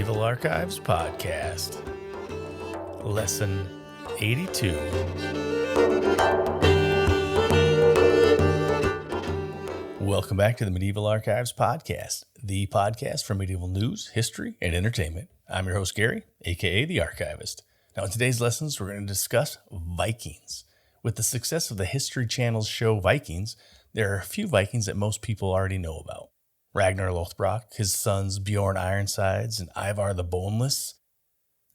Medieval Archives Podcast, Lesson 82. Welcome back to the Medieval Archives Podcast, the podcast for medieval news, history, and entertainment. I'm your host, Gary, aka The Archivist. Now, in today's lessons, we're going to discuss Vikings. With the success of the History Channel's show Vikings, there are a few Vikings that most people already know about. Ragnar Lothbrok, his sons Bjorn Ironsides, and Ivar the Boneless.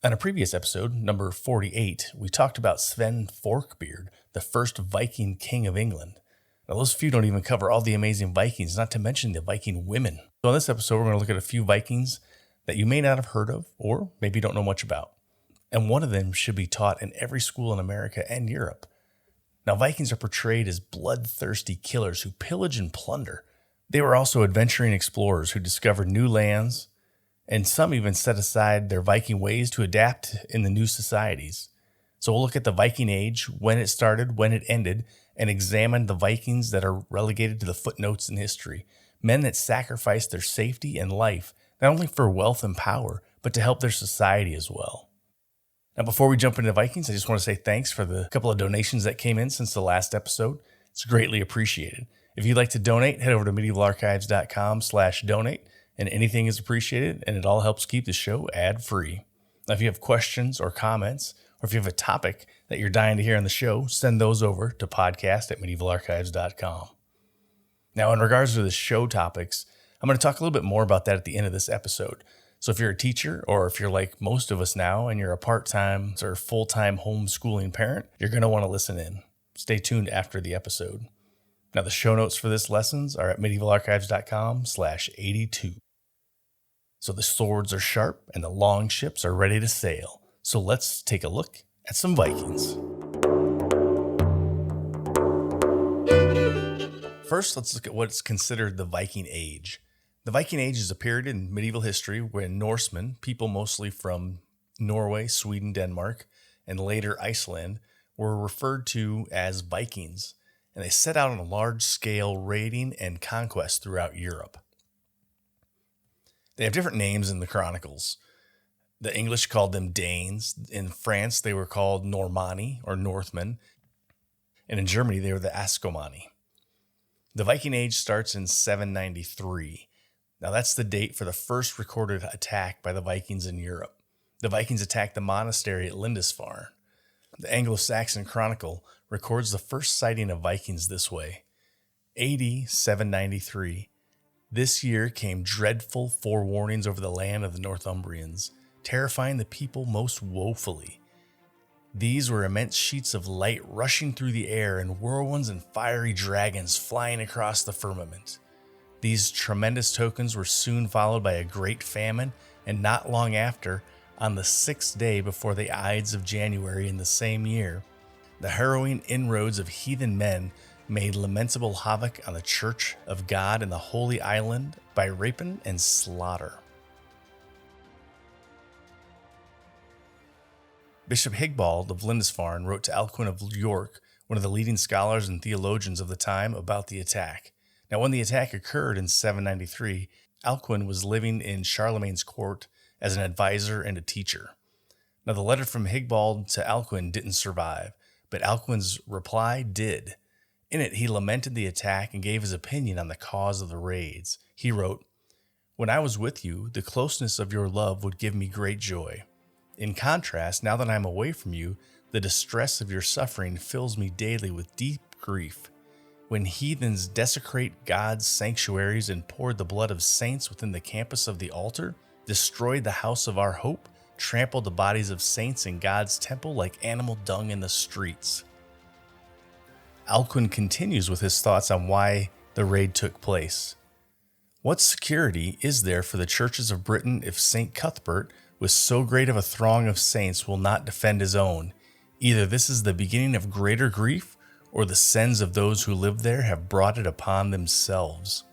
On a previous episode, number 48, we talked about Sven Forkbeard, the first Viking king of England. Now, those few don't even cover all the amazing Vikings, not to mention the Viking women. So in this episode, we're going to look at a few Vikings that you may not have heard of, or maybe don't know much about. And one of them should be taught in every school in America and Europe. Now, Vikings are portrayed as bloodthirsty killers who pillage and plunder. They were also adventuring explorers who discovered new lands, and some even set aside their Viking ways to adapt in the new societies. So we'll look at the Viking Age, when it started, when it ended, and examine the Vikings that are relegated to the footnotes in history. Men that sacrificed their safety and life, not only for wealth and power, but to help their society as well. Now, before we jump into Vikings, I just want to say thanks for the couple of donations that came in since the last episode. It's greatly appreciated. If you'd like to donate, head over to medievalarchives.com/donate, and anything is appreciated, and it all helps keep the show ad-free. Now, if you have questions or comments, or if you have a topic that you're dying to hear on the show, send those over to podcast@medievalarchives.com. Now, in regards to the show topics, I'm going to talk a little bit more about that at the end of this episode. So if you're a teacher, or if you're like most of us now, and you're a part-time or full-time homeschooling parent, you're going to want to listen in. Stay tuned after the episode. Now, the show notes for this lessons are at medievalarchives.com/82. So the swords are sharp and the long ships are ready to sail. So let's take a look at some Vikings. First, let's look at what's considered the Viking Age. The Viking Age is a period in medieval history when Norsemen, people mostly from Norway, Sweden, Denmark, and later Iceland, were referred to as Vikings. And they set out on a large-scale raiding and conquest throughout Europe. They have different names in the chronicles. The English called them Danes. In France, they were called Normanni or Northmen. And in Germany, they were the Ascomanni. The Viking Age starts in 793. Now, that's the date for the first recorded attack by the Vikings in Europe. The Vikings attacked the monastery at Lindisfarne. The Anglo-Saxon Chronicle records the first sighting of Vikings this way. AD 793. This year came dreadful forewarnings over the land of the Northumbrians, terrifying the people most woefully. These were immense sheets of light rushing through the air and whirlwinds and fiery dragons flying across the firmament. These tremendous tokens were soon followed by a great famine, and not long after, on the 6th day before the Ides of January in the same year, the harrowing inroads of heathen men made lamentable havoc on the Church of God in the Holy Island by rapine and slaughter. Bishop Higbald of Lindisfarne wrote to Alcuin of York, one of the leading scholars and theologians of the time, about the attack. Now, when the attack occurred in 793, Alcuin was living in Charlemagne's court as an advisor and a teacher. Now, the letter from Higbald to Alcuin didn't survive, but Alcuin's reply did. In it, he lamented the attack and gave his opinion on the cause of the raids. He wrote, "When I was with you, the closeness of your love would give me great joy. In contrast, now that I am away from you, the distress of your suffering fills me daily with deep grief. When heathens desecrate God's sanctuaries and poured the blood of saints within the campus of the altar, destroyed the house of our hope, trampled the bodies of saints in God's temple like animal dung in the streets." Alcuin continues with his thoughts on why the raid took place. "What security is there for the churches of Britain if St. Cuthbert, with so great of a throng of saints, will not defend his own? Either this is the beginning of greater grief, or the sins of those who live there have brought it upon themselves."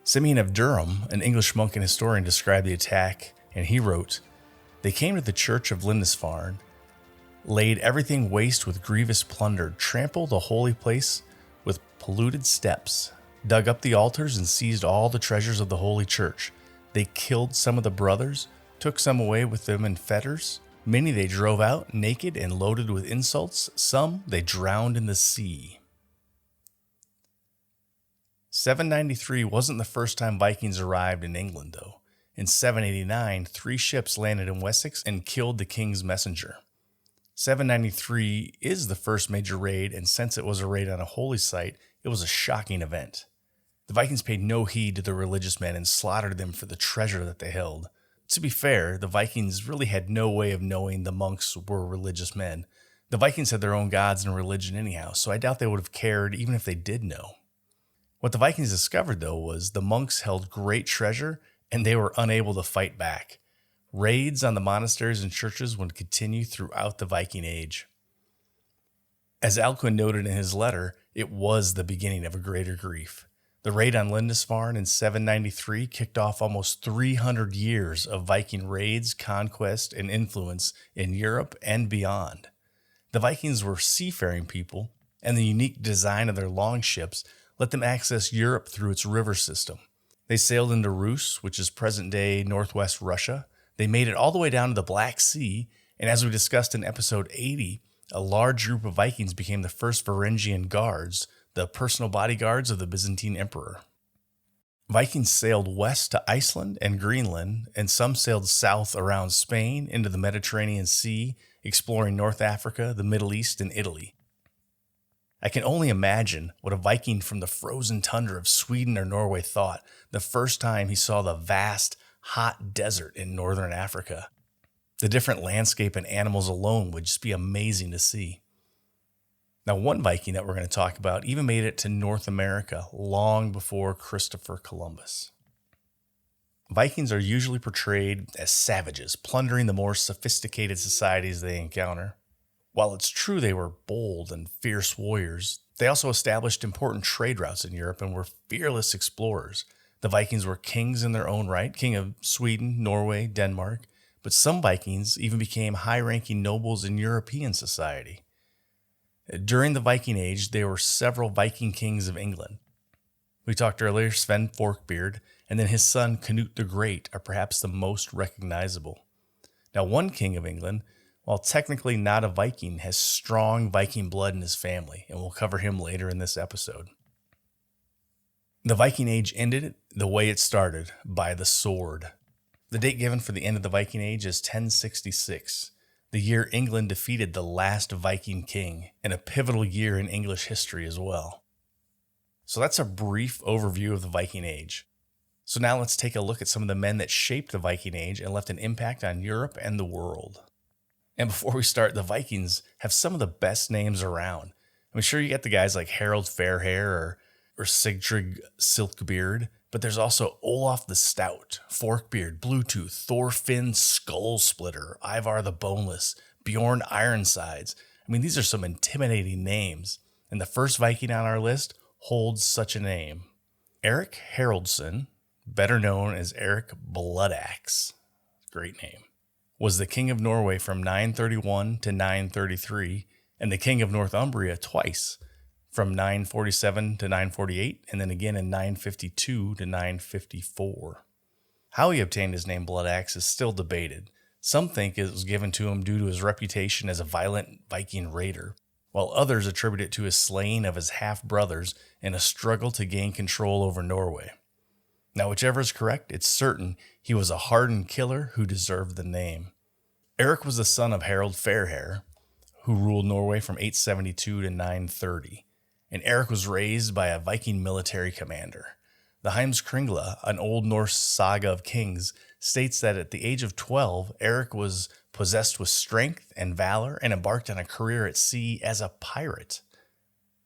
Simeon of Durham, an English monk and historian, described the attack, and he wrote, "They came to the church of Lindisfarne, laid everything waste with grievous plunder, trampled the holy place with polluted steps, dug up the altars, and seized all the treasures of the holy church. They killed some of the brothers, took some away with them in fetters. Many they drove out naked and loaded with insults. Some they drowned in the sea. 793 wasn't the first time Vikings arrived in England, though. In 789, 3 ships landed in Wessex and killed the king's messenger. 793 is the first major raid, and since it was a raid on a holy site, it was a shocking event. The Vikings paid no heed to the religious men and slaughtered them for the treasure that they held. To be fair, the Vikings really had no way of knowing the monks were religious men. The Vikings had their own gods and religion anyhow, so I doubt they would have cared even if they did know. What the Vikings discovered, though, was the monks held great treasure and they were unable to fight back. Raids on the monasteries and churches would continue throughout the Viking Age. As Alcuin noted in his letter, it was the beginning of a greater grief. The raid on Lindisfarne in 793 kicked off almost 300 years of Viking raids, conquest, and influence in Europe and beyond. The Vikings were seafaring people, and the unique design of their longships let them access Europe through its river system. They sailed into Rus, which is present-day northwest Russia. They made it all the way down to the Black Sea, and as we discussed in episode 80, a large group of Vikings became the first Varangian guards, the personal bodyguards of the Byzantine emperor. Vikings sailed west to Iceland and Greenland, and some sailed south around Spain into the Mediterranean Sea, exploring North Africa, the Middle East, and Italy. I can only imagine what a Viking from the frozen tundra of Sweden or Norway thought the first time he saw the vast, hot desert in northern Africa. The different landscape and animals alone would just be amazing to see. Now, one Viking that we're going to talk about even made it to North America long before Christopher Columbus. Vikings are usually portrayed as savages, plundering the more sophisticated societies they encounter. While it's true they were bold and fierce warriors, they also established important trade routes in Europe and were fearless explorers. The Vikings were kings in their own right, king of Sweden, Norway, Denmark, but some Vikings even became high-ranking nobles in European society. During the Viking Age, there were several Viking kings of England. We talked earlier, Sven Forkbeard, and then his son Canute the Great are perhaps the most recognizable. Now, one king of England, while technically not a Viking, has strong Viking blood in his family, and we'll cover him later in this episode. The Viking Age ended the way it started, by the sword. The date given for the end of the Viking Age is 1066, the year England defeated the last Viking king, and a pivotal year in English history as well. So that's a brief overview of the Viking Age. So now let's take a look at some of the men that shaped the Viking Age and left an impact on Europe and the world. And before we start, the Vikings have some of the best names around. I'm sure you get the guys like Harold Fairhair or Sigtryg Silkbeard, but there's also Olaf the Stout, Forkbeard, Bluetooth, Thorfinn Skullsplitter, Ivar the Boneless, Bjorn Ironsides. I mean, these are some intimidating names, and the first Viking on our list holds such a name. Eirik Haraldsson, better known as Eirik Bloodaxe, great name, was the king of Norway from 931 to 933, and the king of Northumbria twice, from 947 to 948, and then again in 952 to 954. How he obtained his name Bloodaxe is still debated. Some think it was given to him due to his reputation as a violent Viking raider, while others attribute it to his slaying of his half-brothers in a struggle to gain control over Norway. Now, whichever is correct, it's certain he was a hardened killer who deserved the name. Eirik was the son of Harold Fairhair, who ruled Norway from 872 to 930. And Eirik was raised by a Viking military commander. The Heimskringla, an Old Norse saga of kings, states that at the age of 12, Eirik was possessed with strength and valor and embarked on a career at sea as a pirate.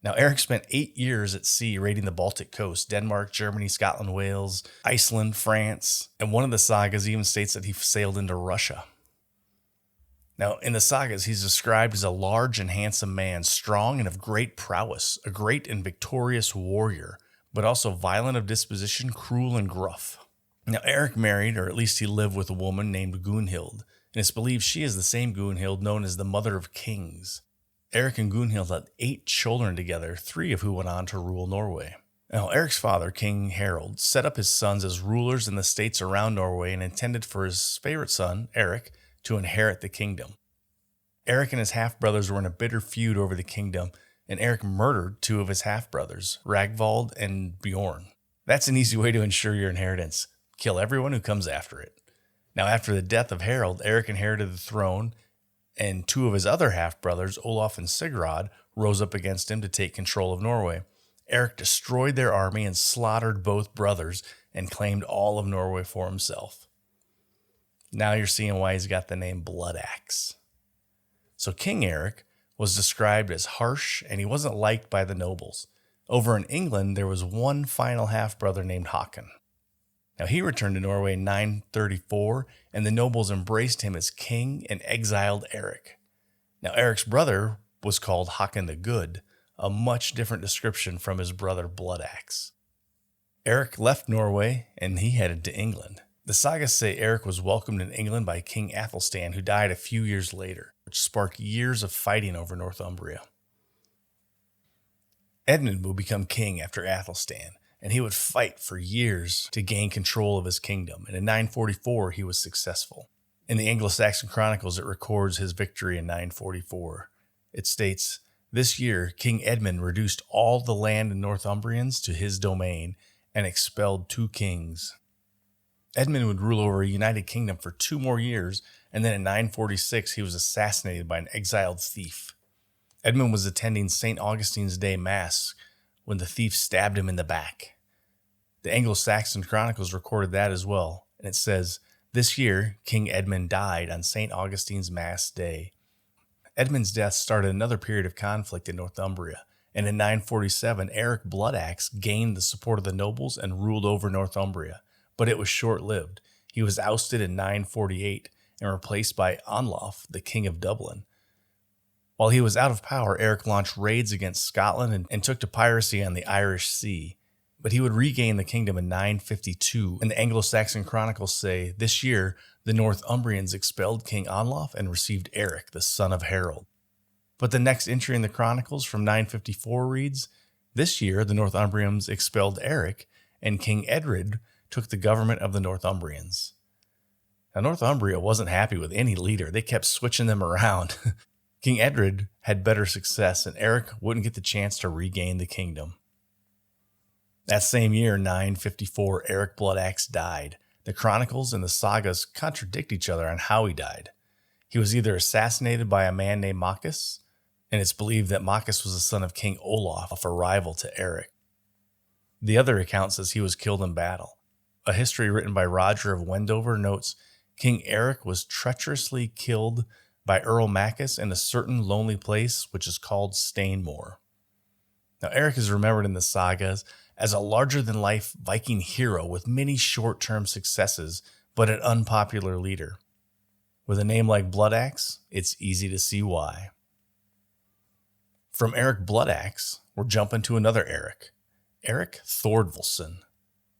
Now, Eirik spent 8 years at sea raiding the Baltic coast, Denmark, Germany, Scotland, Wales, Iceland, France, and one of the sagas even states that he sailed into Russia. Now, in the sagas, he's described as a large and handsome man, strong and of great prowess, a great and victorious warrior, but also violent of disposition, cruel and gruff. Now, Eirik married, or at least he lived with a woman named Gunhild, and it's believed she is the same Gunhild known as the Mother of Kings. Eirik and Gunhild had 8 children together, 3 of who went on to rule Norway. Now, Eric's father, King Harald, set up his sons as rulers in the states around Norway and intended for his favorite son, Eirik, to inherit the kingdom. Eirik and his half-brothers were in a bitter feud over the kingdom, and Eirik murdered two of his half-brothers, Ragvald and Bjorn. That's an easy way to ensure your inheritance. Kill everyone who comes after it. Now, after the death of Harald, Eirik inherited the throne, and two of his other half-brothers, Olaf and Sigurd, rose up against him to take control of Norway. Eirik destroyed their army and slaughtered both brothers and claimed all of Norway for himself. Now you're seeing why he's got the name Blood Axe. So King Eirik was described as harsh, and he wasn't liked by the nobles. Over in England, there was one final half-brother named Håkon. Now he returned to Norway in 934, and the nobles embraced him as king and exiled Eirik. Now Eric's brother was called Håkon the Good, a much different description from his brother Blood Axe. Eirik left Norway, and he headed to England. The Sagas say Eirik was welcomed in England by King Athelstan, who died a few years later, which sparked years of fighting over Northumbria. Edmund would become king after Athelstan, and he would fight for years to gain control of his kingdom, and in 944 he was successful. In the Anglo-Saxon Chronicles, it records his victory in 944. It states, "This year King Edmund reduced all the land in Northumbrians to his domain and expelled 2 kings." Edmund would rule over a united kingdom for 2 more years, and then in 946 he was assassinated by an exiled thief. Edmund was attending St. Augustine's Day Mass when the thief stabbed him in the back. The Anglo-Saxon Chronicles recorded that as well, and it says, "This year King Edmund died on St. Augustine's Mass Day." Edmund's death started another period of conflict in Northumbria, and in 947 Eirik Blood Axe gained the support of the nobles and ruled over Northumbria. But it was short-lived. He was ousted in 948 and replaced by Anlaf, the King of Dublin. While he was out of power, Eirik launched raids against Scotland and took to piracy on the Irish Sea. But he would regain the kingdom in 952, and the Anglo-Saxon Chronicles say, "This year the Northumbrians expelled King Anlaf and received Eirik, the son of Harald." But the next entry in the Chronicles from 954 reads, "This year the Northumbrians expelled Eirik, and King Edred took the government of the Northumbrians." Now, Northumbria wasn't happy with any leader. They kept switching them around. King Edred had better success, and Eirik wouldn't get the chance to regain the kingdom. That same year, 954, Eirik Blood Axe died. The Chronicles and the Sagas contradict each other on how he died. He was either assassinated by a man named Maccus, and it's believed that Maccus was the son of King Olaf, a rival to Eirik. The other account says he was killed in battle. A history written by Roger of Wendover notes, "King Eirik was treacherously killed by Earl Maccus in a certain lonely place which is called Stainmore." Now, Eirik is remembered in the Sagas as a larger-than-life Viking hero with many short-term successes, but an unpopular leader. With a name like Blood Axe, it's easy to see why. From Eirik Blood Axe, we're jumping to another Eirik, Eirik Thordvaldson.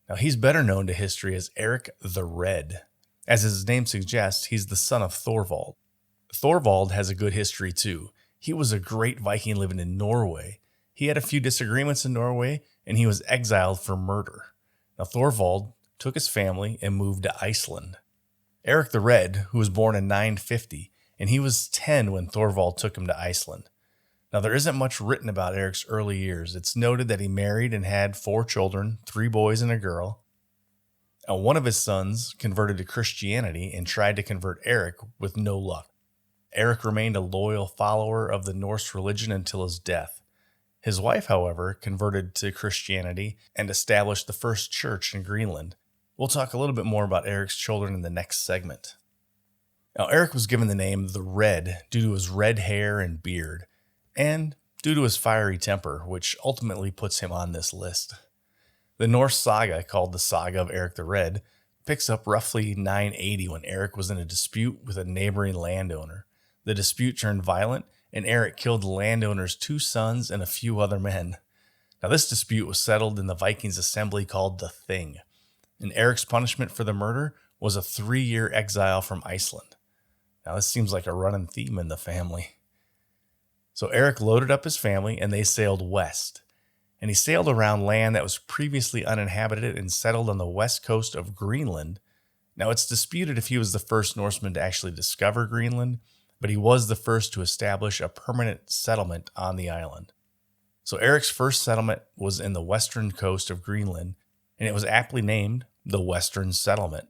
Now, he's better known to history as Eirik the Red. As his name suggests, he's the son of Thorvald. Thorvald has a good history too. He was a great Viking living in Norway. He had a few disagreements in Norway, and he was exiled for murder. Now, Thorvald took his family and moved to Iceland. Eirik the Red, who was born in 950, and he was 10 when Thorvald took him to Iceland. Now, there isn't much written about Eirik's early years. It's noted that he married and had 4 children, 3 boys and a girl. Now, one of his sons converted to Christianity and tried to convert Eirik with no luck. Eirik remained a loyal follower of the Norse religion until his death. His wife, however, converted to Christianity and established the first church in Greenland. We'll talk a little bit more about Eirik's children in the next segment. Now, Eirik was given the name the Red due to his red hair and beard, and due to his fiery temper, which ultimately puts him on this list. The Norse saga, called the Saga of Eirik the Red, picks up roughly 980 when Eirik was in a dispute with a neighboring landowner. The dispute turned violent, and Eirik killed the landowner's 2 sons and a few other men. Now, this dispute was settled in the Vikings assembly called the Thing, and Eirik's punishment for the murder was a 3-year exile from Iceland. Now, this seems like a running theme in the family. So Eirik loaded up his family, and they sailed west. and he sailed around land that was previously uninhabited and settled on the west coast of Greenland. Now, it's disputed if he was the first Norseman to actually discover Greenland, but he was the first to establish a permanent settlement on the island. So Eirik's first settlement was in the western coast of Greenland, and it was aptly named the Western Settlement.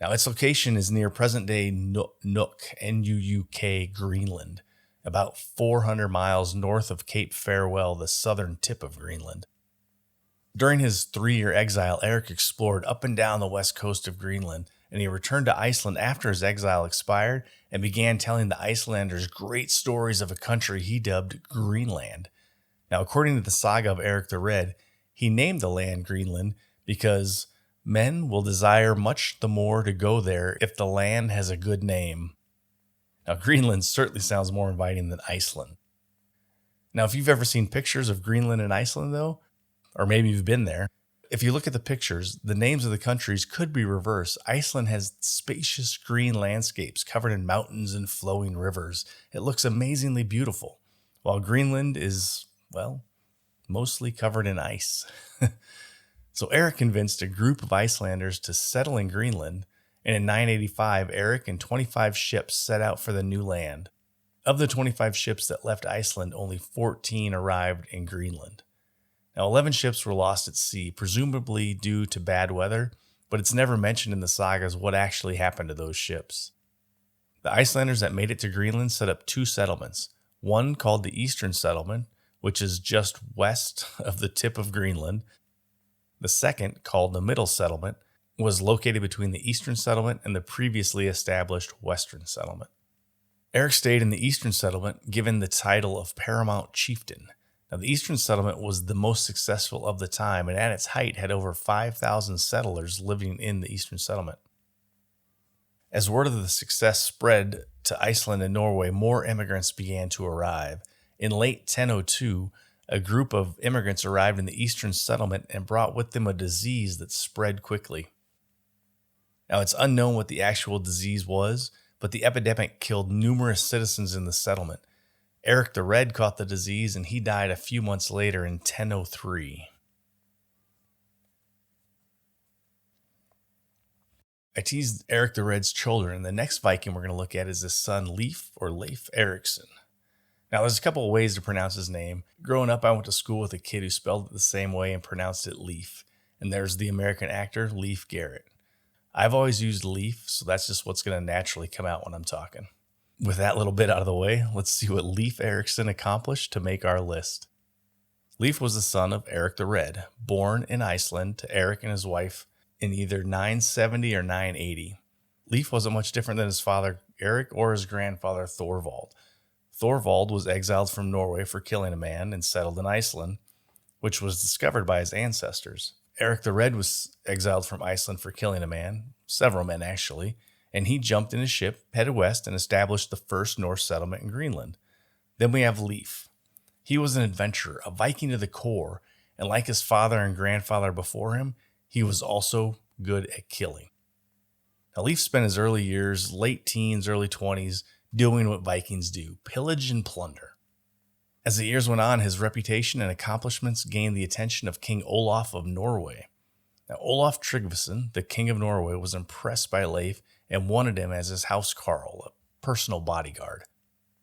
Now, its location is near present-day Nuuk, N-U-U-K, Greenland, about 400 miles north of Cape Farewell, the southern tip of Greenland. During his 3-year exile, Eirik explored up and down the west coast of Greenland, and he returned to Iceland after his exile expired and began telling the Icelanders great stories of a country he dubbed Greenland. Now, according to the Saga of Eirik the Red, he named the land Greenland because men will desire much the more to go there if the land has a good name. Now, Greenland certainly sounds more inviting than Iceland. Now, if you've ever seen pictures of Greenland and Iceland, though, or maybe you've been there, if you look at the pictures, the names of the countries could be reversed. Iceland has spacious green landscapes covered in mountains and flowing rivers. It looks amazingly beautiful, while Greenland is, well, mostly covered in ice. So Eirik convinced a group of Icelanders to settle in Greenland, and in 985, Eirik and 25 ships set out for the new land. Of the 25 ships that left Iceland, only 14 arrived in Greenland. Now, 11 ships were lost at sea, presumably due to bad weather, but it's never mentioned in the sagas what actually happened to those ships. The Icelanders that made it to Greenland set up 2 settlements, one called the Eastern Settlement, which is just west of the tip of Greenland. The second, called the Middle Settlement, was located between the Eastern Settlement and the previously established Western Settlement. Eirik stayed in the Eastern Settlement, given the title of Paramount Chieftain. Now, the Eastern Settlement was the most successful of the time, and at its height had over 5,000 settlers living in the Eastern Settlement. As word of the success spread to Iceland and Norway, more immigrants began to arrive. In late 1002, a group of immigrants arrived in the Eastern Settlement and brought with them a disease that spread quickly. Now, it's unknown what the actual disease was, but the epidemic killed numerous citizens in the settlement. Eirik the Red caught the disease, and he died a few months later in 1003. I teased Eirik the Red's children, and the next Viking we're going to look at is his son Leif Erikson. Now, there's a couple of ways to pronounce his name. Growing up, I went to school with a kid who spelled it the same way and pronounced it Leif. And there's the American actor Leif Garrett. I've always used Leif, so that's just what's going to naturally come out when I'm talking. With that little bit out of the way, let's see what Leif Erikson accomplished to make our list. Leif was the son of Eirik the Red, born in Iceland to Eirik and his wife in either 970 or 980. Leif wasn't much different than his father Eirik or his grandfather Thorvald. Thorvald was exiled from Norway for killing a man and settled in Iceland, which was discovered by his ancestors. Eirik the Red was exiled from Iceland for killing a man, several men actually, and he jumped in his ship, headed west, and established the first Norse settlement in Greenland. Then we have Leif. He was an adventurer, a Viking to the core, and like his father and grandfather before him, he was also good at killing. Now, Leif spent his early years, late teens, early 20s, doing what Vikings do, pillage and plunder. As the years went on, his reputation and accomplishments gained the attention of King Olaf of Norway. Now, Olaf Tryggvason, the king of Norway, was impressed by Leif and wanted him as his housecarl, a personal bodyguard.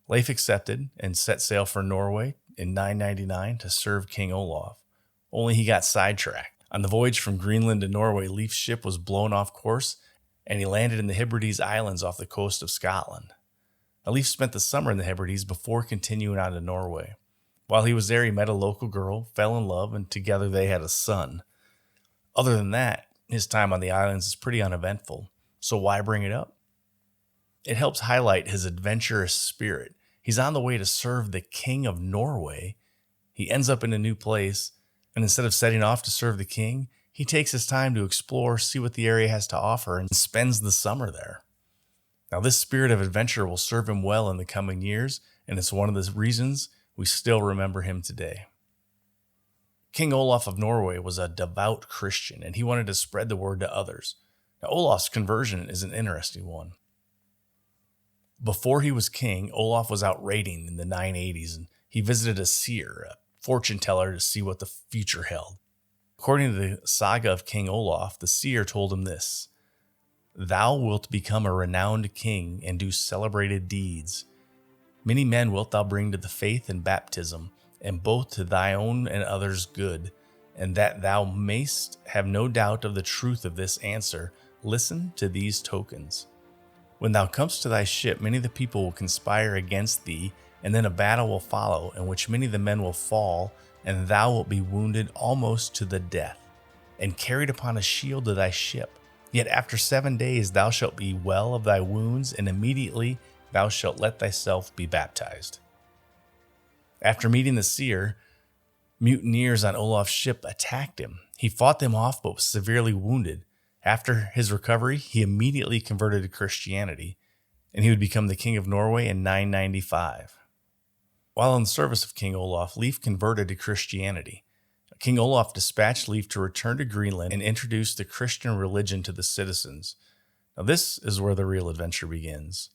Leif accepted and set sail for Norway in 999 to serve King Olaf, only he got sidetracked. On the voyage from Greenland to Norway, Leif's ship was blown off course, and he landed in the Hebrides Islands off the coast of Scotland. Now, Leif spent the summer in the Hebrides before continuing on to Norway. While he was there, he met a local girl, fell in love, and together they had a son. Other than that, his time on the islands is pretty uneventful, so why bring it up? It helps highlight his adventurous spirit. He's on the way to serve the king of Norway. He ends up in a new place, and instead of setting off to serve the king, he takes his time to explore, see what the area has to offer, and spends the summer there. Now, this spirit of adventure will serve him well in the coming years, and it's one of the reasons we still remember him today. King Olaf of Norway was a devout Christian, and he wanted to spread the word to others. Now, Olaf's conversion is an interesting one. Before he was king, Olaf was out raiding in the 980s, and he visited a seer, a fortune teller to see what the future held. According to the Saga of King Olaf, the seer told him this: "Thou wilt become a renowned king and do celebrated deeds. Many men wilt thou bring to the faith and baptism, and both to thy own and others' good. And that thou mayst have no doubt of the truth of this answer, listen to these tokens. When thou comest to thy ship, many of the people will conspire against thee, and then a battle will follow, in which many of the men will fall, and thou wilt be wounded almost to the death, and carried upon a shield to thy ship. Yet after 7 days thou shalt be well of thy wounds, and immediately thou shalt let thyself be baptized." After meeting the seer, mutineers on Olaf's ship attacked him. He fought them off but was severely wounded. After his recovery, he immediately converted to Christianity, and he would become the king of Norway in 995. While in the service of King Olaf, Leif converted to Christianity. King Olaf dispatched Leif to return to Greenland and introduce the Christian religion to the citizens. Now this is where the real adventure begins.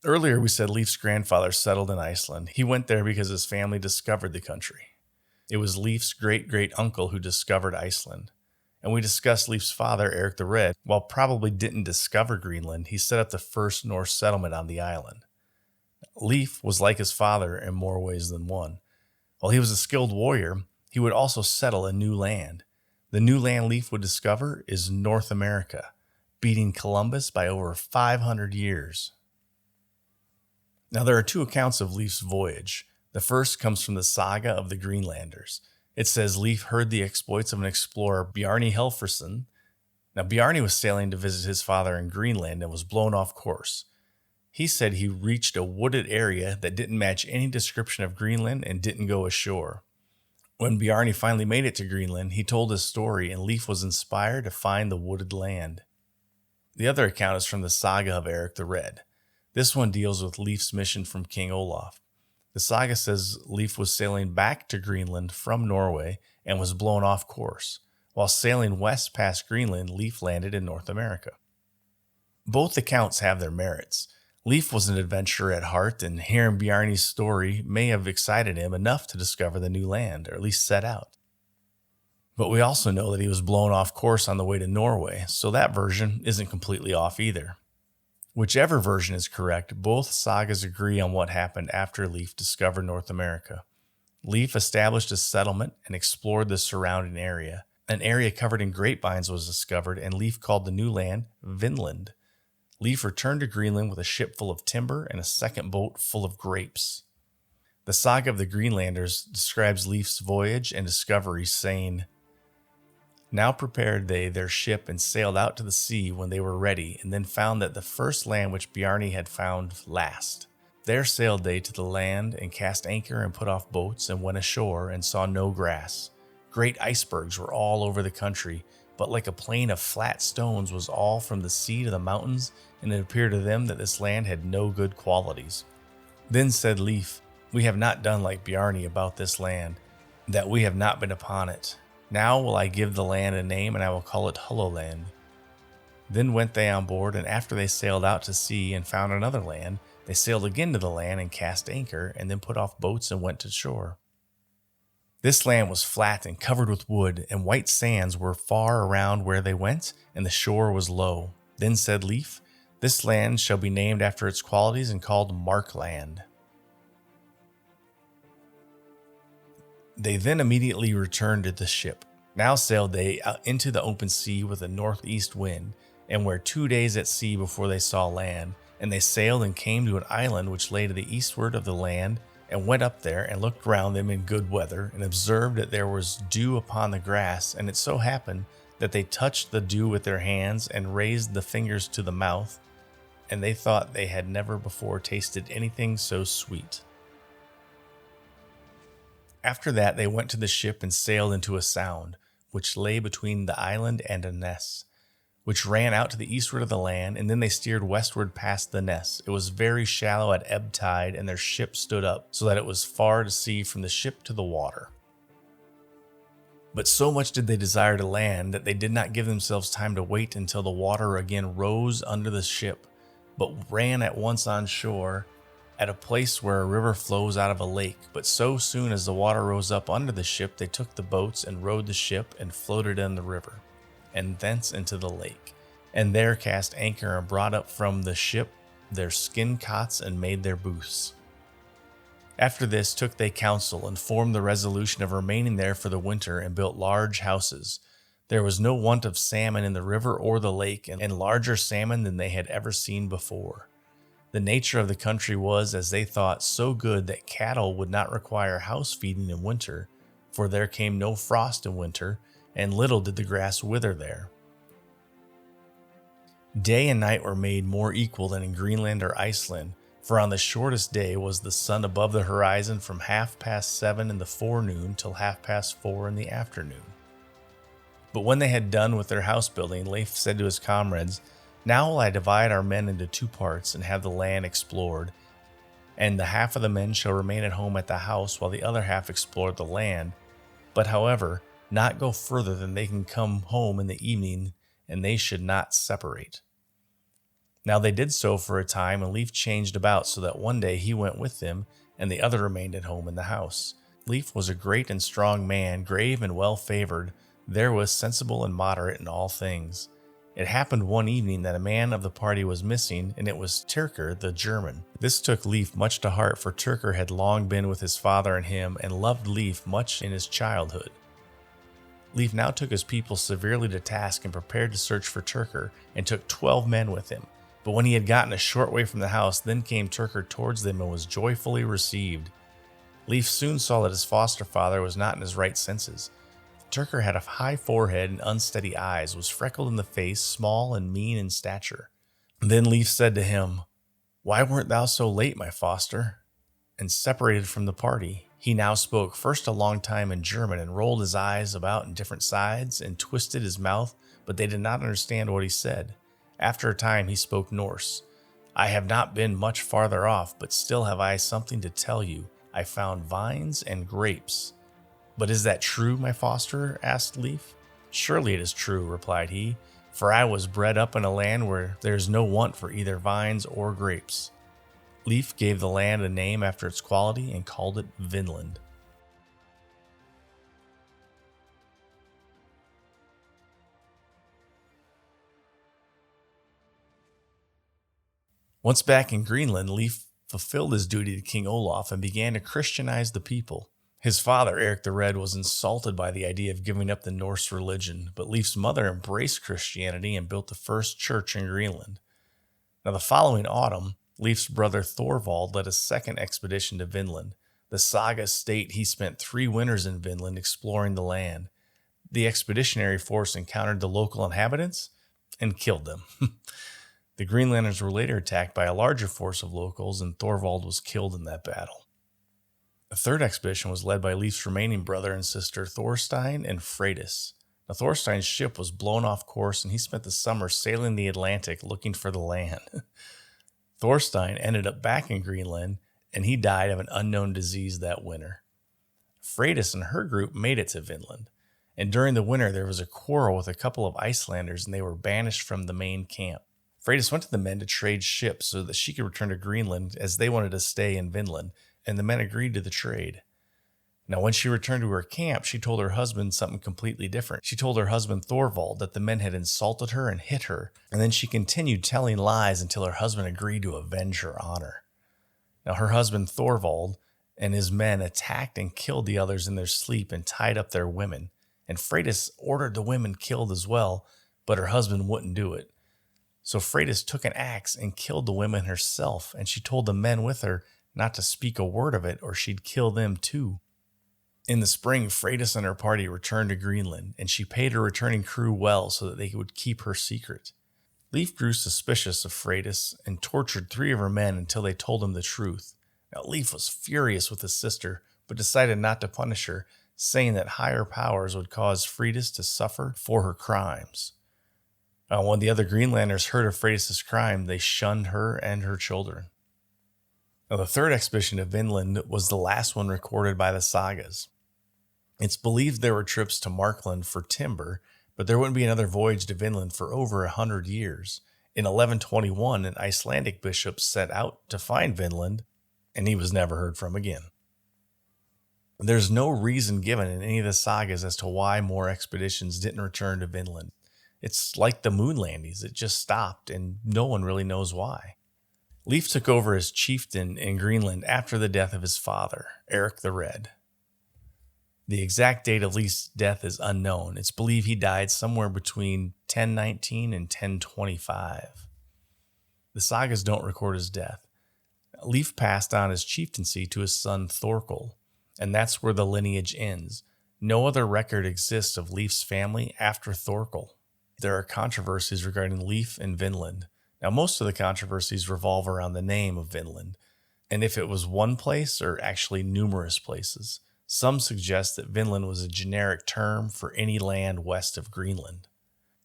Earlier we said Leif's grandfather settled in Iceland. He went there because his family discovered the country. It was Leif's great-great-uncle who discovered Iceland. And we discussed Leif's father, Eirik the Red. While probably didn't discover Greenland, he set up the first Norse settlement on the island. Leif was like his father in more ways than one. While he was a skilled warrior, he would also settle a new land. The new land Leif would discover is North America, beating Columbus by over 500 years. Now there are two accounts of Leif's voyage. The first comes from the Saga of the Greenlanders. It says Leif heard the exploits of an explorer, Bjarni Helfersson. Now Bjarni was sailing to visit his father in Greenland and was blown off course. He said he reached a wooded area that didn't match any description of Greenland and didn't go ashore. When Bjarni finally made it to Greenland, he told his story and Leif was inspired to find the wooded land. The other account is from the Saga of Eirik the Red. This one deals with Leif's mission from King Olaf. The saga says Leif was sailing back to Greenland from Norway and was blown off course. While sailing west past Greenland, Leif landed in North America. Both accounts have their merits. Leif was an adventurer at heart, and hearing Bjarni's story may have excited him enough to discover the new land, or at least set out. But we also know that he was blown off course on the way to Norway, so that version isn't completely off either. Whichever version is correct, both sagas agree on what happened after Leif discovered North America. Leif established a settlement and explored the surrounding area. An area covered in grapevines was discovered, and Leif called the new land Vinland. Leif returned to Greenland with a ship full of timber and a second boat full of grapes. The Saga of the Greenlanders describes Leif's voyage and discoveries, saying, "Now prepared they their ship and sailed out to the sea when they were ready, and then found that the first land which Bjarni had found last. There sailed they to the land and cast anchor and put off boats and went ashore and saw no grass. Great icebergs were all over the country, but like a plain of flat stones was all from the sea to the mountains, and it appeared to them that this land had no good qualities. Then said Leif, We have not done like Bjarni about this land, that we have not been upon it. Now will I give the land a name, and I will call it Hulloland. Then went they on board, and after they sailed out to sea and found another land, they sailed again to the land and cast anchor, and then put off boats and went to shore. This land was flat and covered with wood, and white sands were far around where they went, and the shore was low. Then said Leif, This land shall be named after its qualities and called Markland. They then immediately returned to the ship. Now sailed they out into the open sea with a northeast wind, and were 2 days at sea before they saw land. And they sailed and came to an island which lay to the eastward of the land, and went up there and looked round them in good weather, and observed that there was dew upon the grass. And it so happened that they touched the dew with their hands and raised the fingers to the mouth, and they thought they had never before tasted anything so sweet. After that they went to the ship and sailed into a sound, which lay between the island and a ness, which ran out to the eastward of the land, and then they steered westward past the ness. It was very shallow at ebb tide, and their ship stood up, so that it was far to see from the ship to the water. But so much did they desire to land, that they did not give themselves time to wait until the water again rose under the ship, but ran at once on shore, at a place where a river flows out of a lake, but so soon as the water rose up under the ship, they took the boats and rowed the ship and floated in the river, and thence into the lake, and there cast anchor and brought up from the ship their skin cots and made their booths. After this took they counsel and formed the resolution of remaining there for the winter and built large houses. There was no want of salmon in the river or the lake, and larger salmon than they had ever seen before. The nature of the country was, as they thought, so good that cattle would not require house feeding in winter, for there came no frost in winter, and little did the grass wither there. Day and night were made more equal than in Greenland or Iceland, for on the shortest day was the sun above the horizon from 7:30 in the forenoon till 4:30 in the afternoon. But when they had done with their house building, Leif said to his comrades, "Now will I divide our men into 2 parts and have the land explored, and the half of the men shall remain at home at the house while the other half explore the land, but however, not go further than they can come home in the evening, and they should not separate." Now they did so for a time, and Leif changed about so that one day he went with them, and the other remained at home in the house. Leif was a great and strong man, grave and well favored, therewith sensible and moderate in all things. It happened one evening that a man of the party was missing, and it was Tyrker the German. This took Leif much to heart, for Tyrker had long been with his father and him, and loved Leif much in his childhood. Leif now took his people severely to task and prepared to search for Tyrker, and took 12 men with him. But when he had gotten a short way from the house, then came Tyrker towards them and was joyfully received. Leif soon saw that his foster father was not in his right senses. Tyrker had a high forehead and unsteady eyes, was freckled in the face, small and mean in stature. Then Leif said to him, "Why weren't thou so late, my foster?" and separated from the party. He now spoke first a long time in German, and rolled his eyes about in different sides, and twisted his mouth, but they did not understand what he said. After a time he spoke Norse. "I have not been much farther off, but still have I something to tell you. I found vines and grapes." "But is that true, my foster?" asked Leif. "Surely it is true," replied he, "for I was bred up in a land where there is no want for either vines or grapes." Leif gave the land a name after its quality and called it Vinland. Once back in Greenland, Leif fulfilled his duty to King Olaf and began to Christianize the people. His father, Eirik the Red, was insulted by the idea of giving up the Norse religion, but Leif's mother embraced Christianity and built the first church in Greenland. Now, the following autumn, Leif's brother Thorvald led a second expedition to Vinland. The Sagas state he spent 3 winters in Vinland exploring the land. The expeditionary force encountered the local inhabitants and killed them. The Greenlanders were later attacked by a larger force of locals, and Thorvald was killed in that battle. A third expedition was led by Leif's remaining brother and sister Thorstein and Freydis. Now, Thorstein's ship was blown off course, and he spent the summer sailing the Atlantic looking for the land. Thorstein ended up back in Greenland, and he died of an unknown disease that winter. Freydis and her group made it to Vinland, and during the winter there was a quarrel with a couple of Icelanders, and they were banished from the main camp. Freydis went to the men to trade ships so that she could return to Greenland, as they wanted to stay in Vinland, and the men agreed to the trade. Now, when she returned to her camp, she told her husband something completely different. She told her husband Thorvald that the men had insulted her and hit her, and then she continued telling lies until her husband agreed to avenge her honor. Now, her husband Thorvald and his men attacked and killed the others in their sleep and tied up their women, and Freydis ordered the women killed as well, but her husband wouldn't do it. So Freydis took an axe and killed the women herself, and she told the men with her not to speak a word of it or she'd kill them too. In the spring, Freydis and her party returned to Greenland, and she paid her returning crew well so that they would keep her secret. Leif grew suspicious of Freydis and tortured 3 of her men until they told him the truth. Now, Leif was furious with his sister, but decided not to punish her, saying that higher powers would cause Freydis to suffer for her crimes. When the other Greenlanders heard of Freydis' crime, they shunned her and her children. Now, the third expedition to Vinland was the last one recorded by the Sagas. It's believed there were trips to Markland for timber, but there wouldn't be another voyage to Vinland for over 100 years. In 1121, an Icelandic bishop set out to find Vinland, and he was never heard from again. There's no reason given in any of the sagas as to why more expeditions didn't return to Vinland. It's like the moon landings, it just stopped, and no one really knows why. Leif took over as chieftain in Greenland after the death of his father, Eirik the Red. The exact date of Leif's death is unknown. It's believed he died somewhere between 1019 and 1025. The sagas don't record his death. Leif passed on his chieftaincy to his son Thorkel, and that's where the lineage ends. No other record exists of Leif's family after Thorkel. There are controversies regarding Leif and Vinland. Now, most of the controversies revolve around the name of Vinland, and if it was one place or actually numerous places. Some suggest that Vinland was a generic term for any land west of Greenland.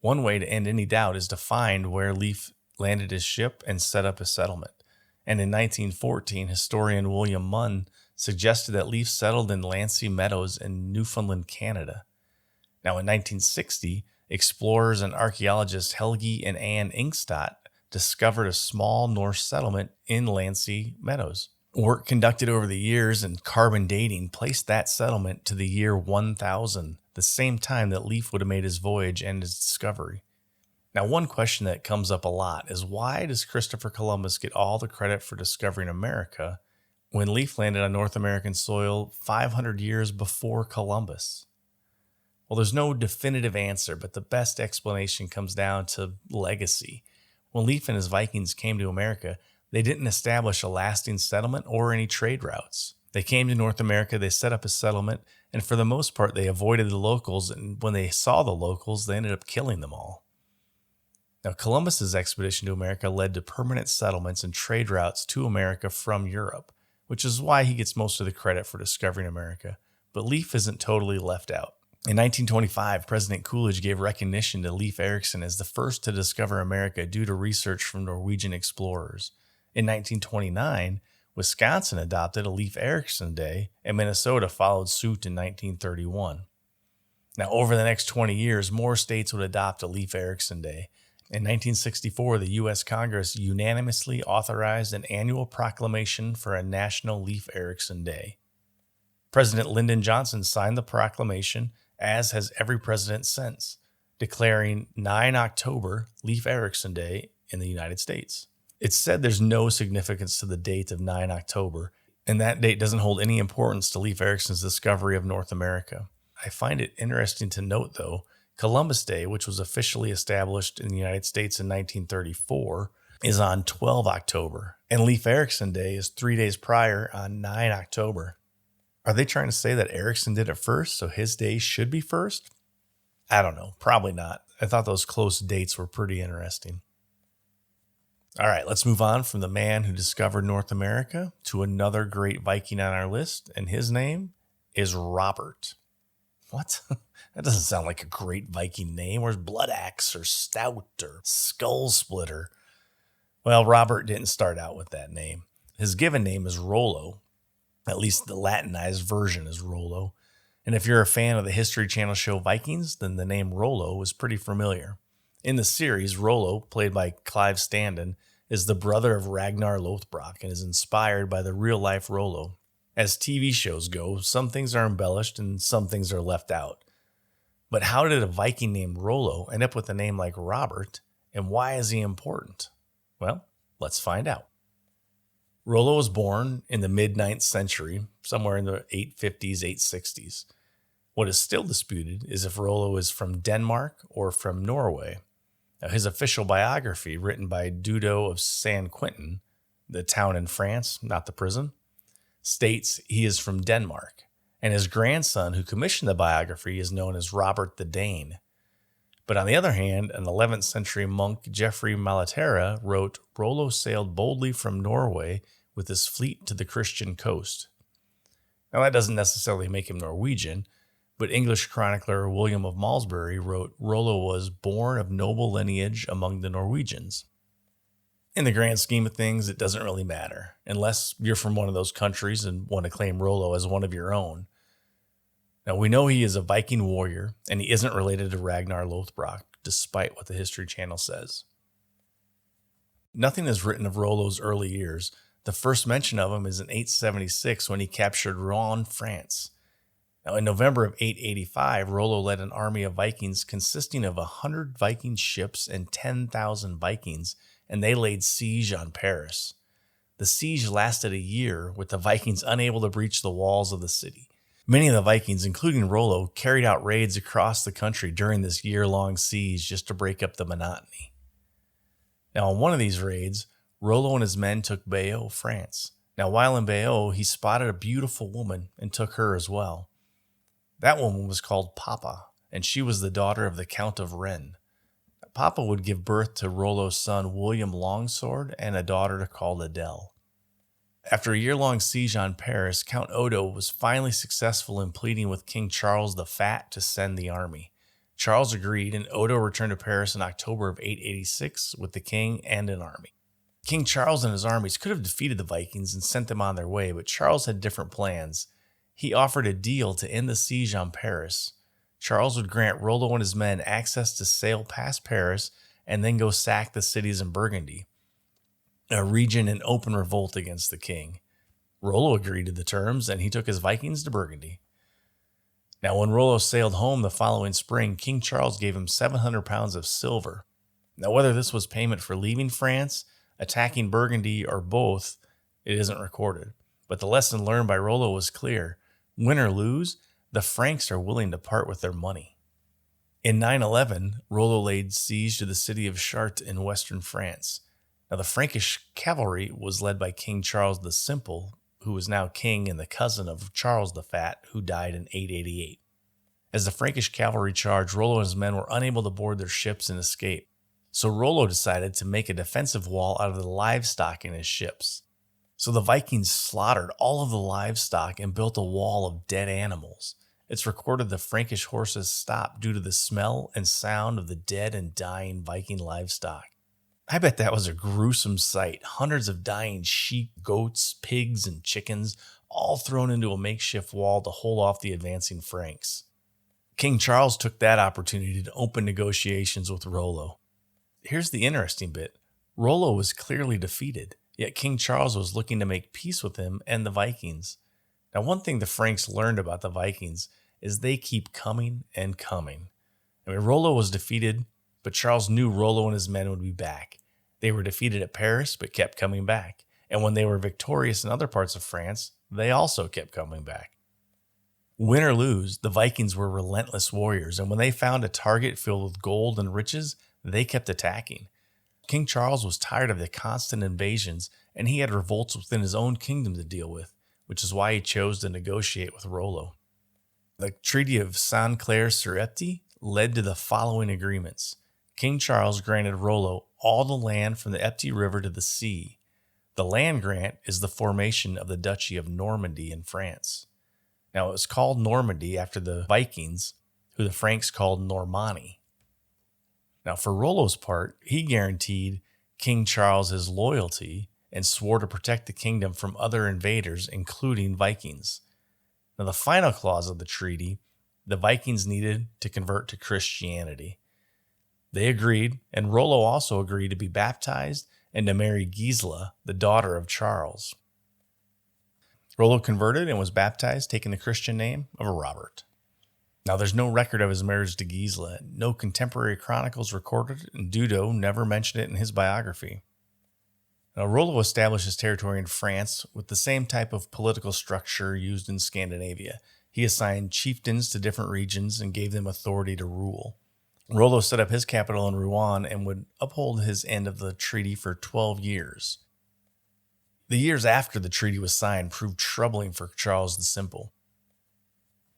One way to end any doubt is to find where Leif landed his ship and set up a settlement. And in 1914, historian William Munn suggested that Leif settled in Lancey Meadows in Newfoundland, Canada. Now, in 1960, explorers and archaeologists Helgi and Ann Ingstad discovered a small Norse settlement in Lancey Meadows. Work conducted over the years and carbon dating placed that settlement to the year 1000, the same time that Leif would have made his voyage and his discovery. Now, one question that comes up a lot is why does Christopher Columbus get all the credit for discovering America when Leif landed on North American soil 500 years before Columbus? Well, there's no definitive answer, but the best explanation comes down to legacy. When Leif and his Vikings came to America, they didn't establish a lasting settlement or any trade routes. They came to North America, they set up a settlement, and for the most part, they avoided the locals, and when they saw the locals, they ended up killing them all. Now, Columbus's expedition to America led to permanent settlements and trade routes to America from Europe, which is why he gets most of the credit for discovering America, but Leif isn't totally left out. In 1925, President Coolidge gave recognition to Leif Erikson as the first to discover America due to research from Norwegian explorers. In 1929, Wisconsin adopted a Leif Erikson Day, and Minnesota followed suit in 1931. Now, over the next 20 years, more states would adopt a Leif Erikson Day. In 1964, the U.S. Congress unanimously authorized an annual proclamation for a National Leif Erikson Day. President Lyndon Johnson signed the proclamation, as has every president since, declaring 9 October Leif Erikson Day in the United States. It's said there's no significance to the date of 9 October, and that date doesn't hold any importance to Leif Erikson's discovery of North America. I find it interesting to note, though, Columbus Day, which was officially established in the United States in 1934, is on 12 October, and Leif Erikson Day is 3 days prior on 9 October. Are they trying to say that Erikson did it first, so his day should be first? I don't know, probably not. I thought those close dates were pretty interesting. All right, let's move on from the man who discovered North America to another great Viking on our list, and his name is Robert. What? That doesn't sound like a great Viking name. Where's Blood Axe or Stout or Skull Splitter? Well, Robert didn't start out with that name. His given name is Rollo. At least the Latinized version is Rollo. And if you're a fan of the History Channel show Vikings, then the name Rollo is pretty familiar. In the series, Rollo, played by Clive Standen, is the brother of Ragnar Lothbrok and is inspired by the real-life Rollo. As TV shows go, some things are embellished and some things are left out. But how did a Viking named Rollo end up with a name like Robert, and why is he important? Well, let's find out. Rollo was born in the mid-9th century, somewhere in the 850s, 860s. What is still disputed is if Rollo is from Denmark or from Norway. Now, his official biography, written by Dudo of San Quentin, the town in France, not the prison, states he is from Denmark, and his grandson who commissioned the biography is known as Robert the Dane. But on the other hand, an 11th century monk, Geoffrey Malaterra, wrote, Rollo sailed boldly from Norway with his fleet to the Christian coast. Now, that doesn't necessarily make him Norwegian, but English chronicler William of Malmesbury wrote, Rollo was born of noble lineage among the Norwegians. In the grand scheme of things, it doesn't really matter, unless you're from one of those countries and want to claim Rollo as one of your own. Now, we know he is a Viking warrior, and he isn't related to Ragnar Lothbrok, despite what the History Channel says. Nothing is written of Rollo's early years, The first mention of him is in 876 when he captured Rouen, France. Now, in November of 885, Rollo led an army of Vikings consisting of 100 Viking ships and 10,000 Vikings, and they laid siege on Paris. The siege lasted a year, with the Vikings unable to breach the walls of the city. Many of the Vikings, including Rollo, carried out raids across the country during this year-long siege just to break up the monotony. Now, on one of these raids, Rollo and his men took Bayeux, France. Now, while in Bayeux, he spotted a beautiful woman and took her as well. That woman was called Papa, and she was the daughter of the Count of Rennes. Papa would give birth to Rollo's son William Longsword and a daughter called Adele. After a year-long siege on Paris, Count Odo was finally successful in pleading with King Charles the Fat to send the army. Charles agreed, and Odo returned to Paris in October of 886 with the king and an army. King Charles and his armies could have defeated the Vikings and sent them on their way, but Charles had different plans. He offered a deal to end the siege on Paris. Charles would grant Rollo and his men access to sail past Paris and then go sack the cities in Burgundy, a region in open revolt against the king. Rollo agreed to the terms, and he took his Vikings to Burgundy. Now, when Rollo sailed home the following spring, King Charles gave him 700 pounds of silver. Now, whether this was payment for leaving France, attacking Burgundy, or both, it isn't recorded. But the lesson learned by Rollo was clear. Win or lose, the Franks are willing to part with their money. In 911, Rollo laid siege to the city of Chartres in western France. Now, the Frankish cavalry was led by King Charles the Simple, who was now king and the cousin of Charles the Fat, who died in 888. As the Frankish cavalry charged, Rollo and his men were unable to board their ships and escape. So Rollo decided to make a defensive wall out of the livestock in his ships. So the Vikings slaughtered all of the livestock and built a wall of dead animals. It's recorded the Frankish horses stopped due to the smell and sound of the dead and dying Viking livestock. I bet that was a gruesome sight. Hundreds of dying sheep, goats, pigs, and chickens, all thrown into a makeshift wall to hold off the advancing Franks. King Charles took that opportunity to open negotiations with Rollo. Here's the interesting bit. Rollo was clearly defeated, yet King Charles was looking to make peace with him and the Vikings. Now, one thing the Franks learned about the Vikings is they keep coming and coming. Rollo was defeated, but Charles knew Rollo and his men would be back. They were defeated at Paris, but kept coming back. And when they were victorious in other parts of France, they also kept coming back. Win or lose, the Vikings were relentless warriors, and when they found a target filled with gold and riches, they kept attacking. King Charles was tired of the constant invasions, and he had revolts within his own kingdom to deal with, which is why he chose to negotiate with Rollo. The Treaty of Saint-Clair-sur-Epte led to the following agreements. King Charles granted Rollo all the land from the Epte River to the sea. The land grant is the formation of the Duchy of Normandy in France. Now, it was called Normandy after the Vikings, who the Franks called Normanni. Now, for Rollo's part, he guaranteed King Charles his loyalty and swore to protect the kingdom from other invaders, including Vikings. Now, the final clause of the treaty, the Vikings needed to convert to Christianity. They agreed, and Rollo also agreed to be baptized and to marry Gisela, the daughter of Charles. Rollo converted and was baptized, taking the Christian name of Robert. Now, there's no record of his marriage to Gisela. No contemporary chronicles recorded it, and Dudo never mentioned it in his biography. Now, Rollo established his territory in France with the same type of political structure used in Scandinavia. He assigned chieftains to different regions and gave them authority to rule. Rollo set up his capital in Rouen and would uphold his end of the treaty for 12 years. The years after the treaty was signed proved troubling for Charles the Simple.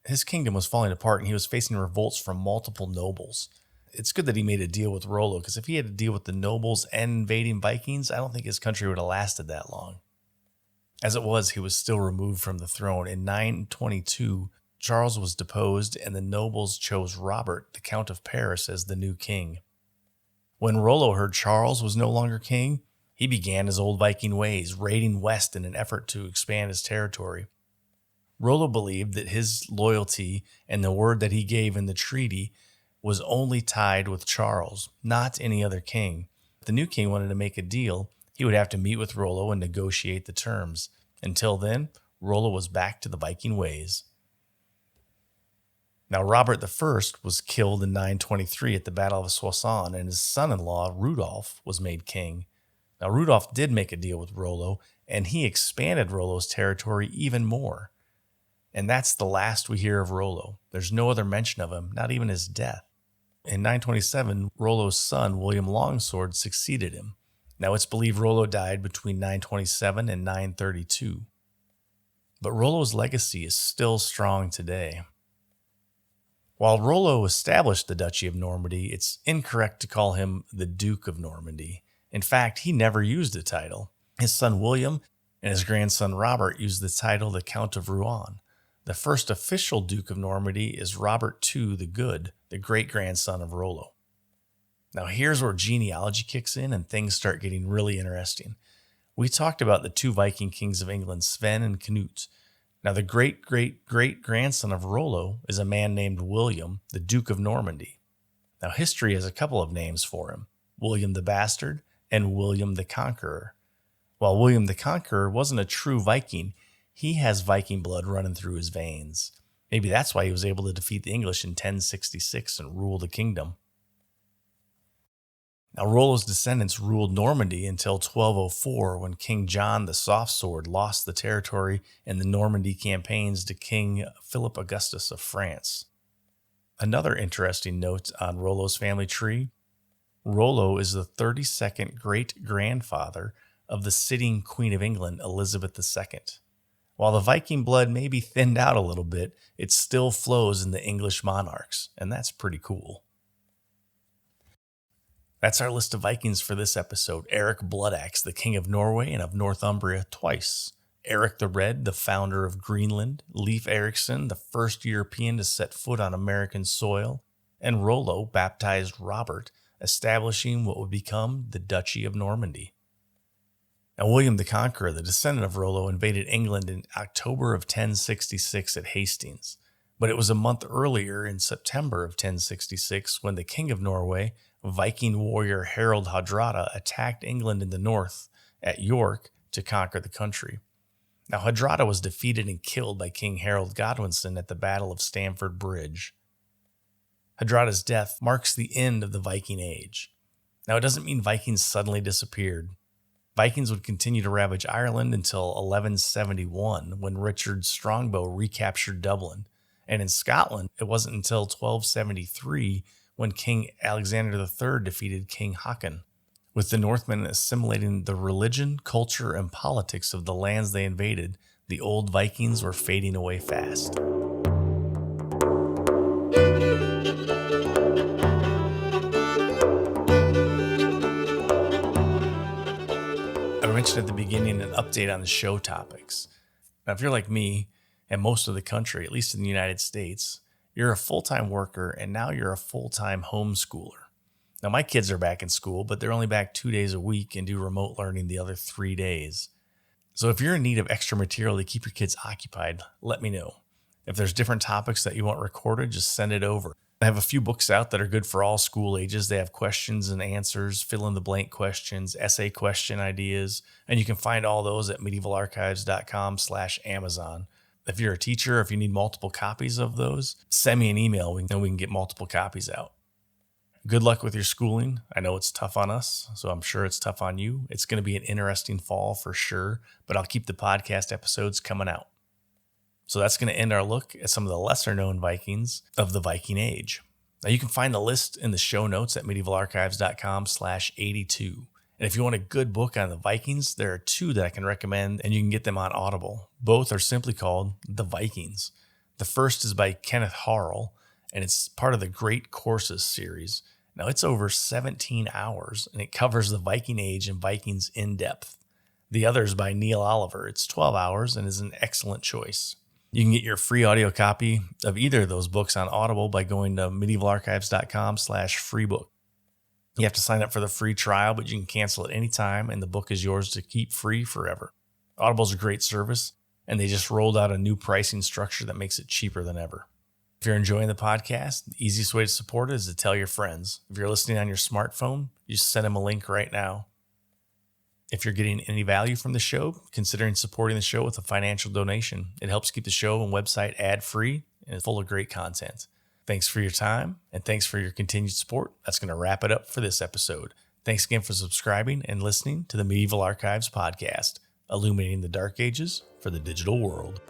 His kingdom was falling apart and he was facing revolts from multiple nobles. It's good that he made a deal with Rollo, because if he had to deal with the nobles and invading Vikings, I don't think his country would have lasted that long. As it was, he was still removed from the throne. In 922, Charles was deposed and the nobles chose Robert, the Count of Paris, as the new king. When Rollo heard Charles was no longer king, he began his old Viking ways, raiding west in an effort to expand his territory. Rollo believed that his loyalty and the word that he gave in the treaty was only tied with Charles, not any other king. The new king wanted to make a deal, He would have to meet with Rollo and negotiate the terms. Until then, Rollo was back to the Viking ways. Now, Robert I was killed in 923 at the Battle of Soissons, and his son-in-law, Rudolf, was made king. Now, Rudolf did make a deal with Rollo, and he expanded Rollo's territory even more. And that's the last we hear of Rollo. There's no other mention of him, not even his death. In 927, Rollo's son, William Longsword, succeeded him. Now, it's believed Rollo died between 927 and 932. But Rollo's legacy is still strong today. While Rollo established the Duchy of Normandy, it's incorrect to call him the Duke of Normandy. In fact, he never used a title. His son William and his grandson Robert used the title the Count of Rouen. The first official Duke of Normandy is Robert II the Good, the great-grandson of Rollo. Now here's where genealogy kicks in and things start getting really interesting. We talked about the two Viking kings of England, Sven and Canute. Now the great-great-great-grandson of Rollo is a man named William, the Duke of Normandy. Now history has a couple of names for him, William the Bastard and William the Conqueror. While William the Conqueror wasn't a true Viking, he has Viking blood running through his veins. Maybe that's why he was able to defeat the English in 1066 and rule the kingdom. Now, Rollo's descendants ruled Normandy until 1204 when King John the Softsword lost the territory in the Normandy campaigns to King Philip Augustus of France. Another interesting note on Rollo's family tree, Rollo is the 32nd great-grandfather of the sitting Queen of England, Elizabeth II. While the Viking blood may be thinned out a little bit, it still flows in the English monarchs, and that's pretty cool. That's our list of Vikings for this episode. Eirik Bloodaxe, the King of Norway and of Northumbria twice. Eirik the Red, the founder of Greenland. Leif Erikson, the first European to set foot on American soil. And Rollo baptized Robert, establishing what would become the Duchy of Normandy. Now, William the Conqueror, the descendant of Rollo, invaded England in October of 1066 at Hastings. But it was a month earlier, in September of 1066, when the King of Norway, Viking warrior Harald Hardrada, attacked England in the north at York to conquer the country. Now, Hardrada was defeated and killed by King Harold Godwinson at the Battle of Stamford Bridge. Hardrada's death marks the end of the Viking Age. Now, it doesn't mean Vikings suddenly disappeared. Vikings would continue to ravage Ireland until 1171, when Richard Strongbow recaptured Dublin. And in Scotland, it wasn't until 1273 when King Alexander III defeated King Haakon. With the Northmen assimilating the religion, culture, and politics of the lands they invaded, the old Vikings were fading away fast. I mentioned at the beginning an update on the show topics. Now, if you're like me and most of the country, at least in the United States, you're a full-time worker and now you're a full-time homeschooler. Now, my kids are back in school, but they're only back 2 days a week and do remote learning the other 3 days. So if you're in need of extra material to keep your kids occupied, let me know. If there's different topics that you want recorded, just send it over. I have a few books out that are good for all school ages. They have questions and answers, fill-in-the-blank questions, essay question ideas, and you can find all those at medievalarchives.com/Amazon. If you're a teacher, if you need multiple copies of those, send me an email and we can get multiple copies out. Good luck with your schooling. I know it's tough on us, so I'm sure it's tough on you. It's going to be an interesting fall for sure, but I'll keep the podcast episodes coming out. So that's going to end our look at some of the lesser-known Vikings of the Viking Age. Now, you can find the list in the show notes at medievalarchives.com/82. And if you want a good book on the Vikings, there are 2 that I can recommend, and you can get them on Audible. Both are simply called The Vikings. The first is by Kenneth Harrell, and it's part of the Great Courses series. Now, it's over 17 hours, and it covers the Viking Age and Vikings in depth. The other is by Neil Oliver. It's 12 hours and is an excellent choice. You can get your free audio copy of either of those books on Audible by going to medievalarchives.com/freebook. You have to sign up for the free trial, but you can cancel at any time, and the book is yours to keep free forever. Audible's a great service, and they just rolled out a new pricing structure that makes it cheaper than ever. If you're enjoying the podcast, the easiest way to support it is to tell your friends. If you're listening on your smartphone, you just send them a link right now. If you're getting any value from the show, considering supporting the show with a financial donation. It helps keep the show and website ad-free and full of great content. Thanks for your time, and thanks for your continued support. That's going to wrap it up for this episode. Thanks again for subscribing and listening to the Medieval Archives podcast, illuminating the Dark Ages for the digital world.